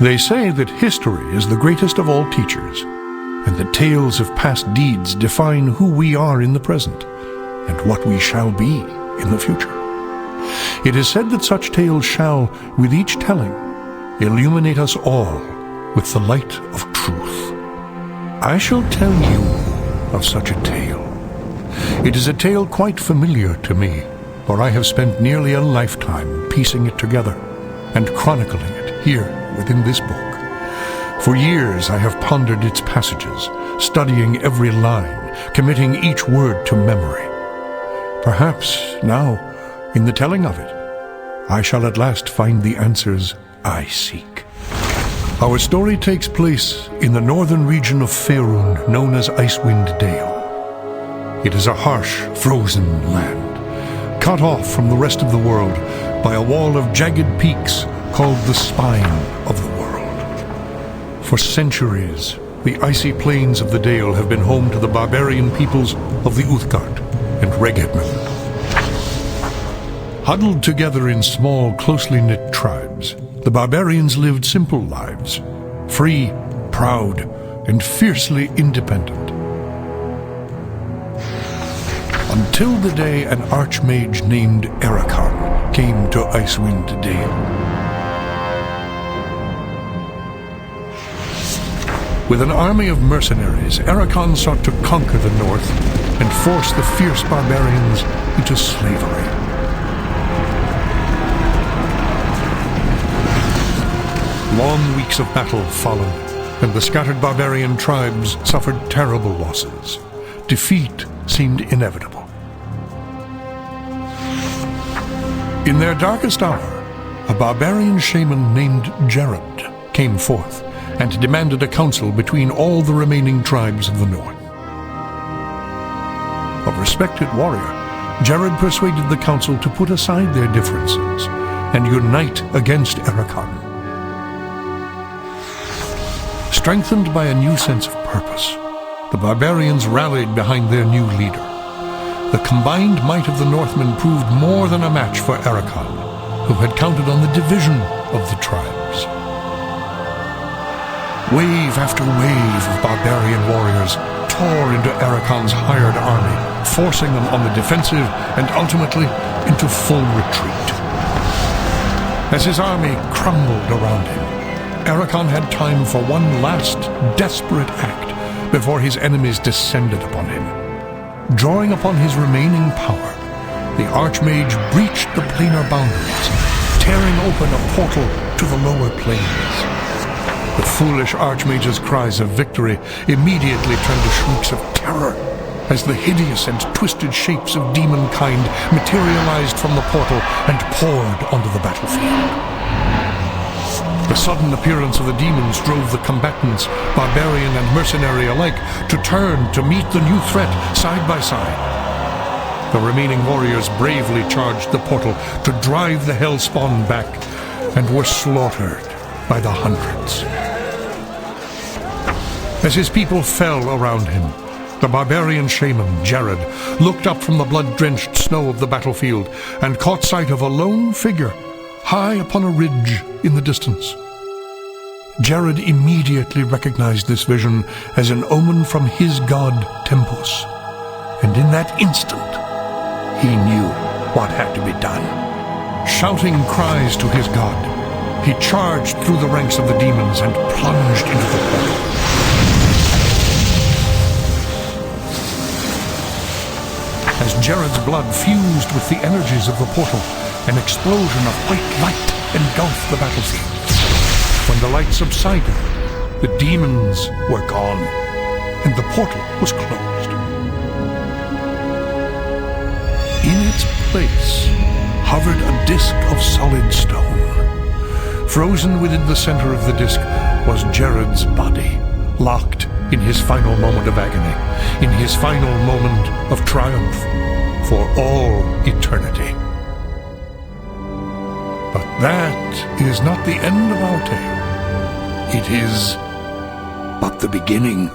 They say that history is the greatest of all teachers, and that tales of past deeds define who we are in the present, and what we shall be in the future. It is said that such tales shall, with each telling, illuminate us all with the light of truth. I shall tell you of such a tale. It is a tale quite familiar to me, for I have spent nearly a lifetime piecing it together and chronicling it here within this book. For years I have pondered its passages, studying every line, committing each word to memory. Perhaps now, in the telling of it, I shall at last find the answers I seek. Our story takes place in the northern region of Faerun, known as Icewind Dale. It is a harsh, frozen land, cut off from the rest of the world by a wall of jagged peaks called the Spine of the World. For centuries, the icy plains of the Dale have been home to the barbarian peoples of the Uthgard and Regedmund. Huddled together in small, closely knit tribes, the barbarians lived simple lives, free, proud, and fiercely independent. Until the day an archmage named Erakan came to Icewind Dale. With an army of mercenaries, Erakan sought to conquer the north and force the fierce barbarians into slavery. Long weeks of battle followed, and the scattered barbarian tribes suffered terrible losses. Defeat seemed inevitable. In their darkest hour, a barbarian shaman named Jared came forth and demanded a council between all the remaining tribes of the north. A respected warrior, Jared persuaded the council to put aside their differences and unite against Erakan. Strengthened by a new sense of purpose, the barbarians rallied behind their new leader. The combined might of the Northmen proved more than a match for Erakan, who had counted on the division of the tribes. Wave after wave of barbarian warriors tore into Erakan's hired army, forcing them on the defensive and ultimately into full retreat. As his army crumbled around him, Erakan had time for one last desperate act before his enemies descended upon him. Drawing upon his remaining power, the Archmage breached the planar boundaries, tearing open a portal to the lower planes. The foolish Archmage's cries of victory immediately turned to shrieks of terror as the hideous and twisted shapes of demonkind materialized from the portal and poured onto the battlefield. The sudden appearance of the demons drove the combatants, barbarian and mercenary alike, to turn to meet the new threat side by side. The remaining warriors bravely charged the portal to drive the hellspawn back, and were slaughtered by the hundreds. As his people fell around him, the barbarian shaman, Jared, looked up from the blood-drenched snow of the battlefield and caught sight of a lone figure high upon a ridge in the distance. Jared immediately recognized this vision as an omen from his god Tempus, and in that instant, he knew what had to be done. Shouting cries to his god, he charged through the ranks of the demons and plunged into the portal. As Jared's blood fused with the energies of the portal, an explosion of white light engulfed the battlefield. When the light subsided, the demons were gone, and the portal was closed. In its place hovered a disk of solid stone. Frozen within the center of the disk was Jared's body, locked in his final moment of agony, in his final moment of triumph for all eternity. But that is not the end of our tale. It is but the beginning.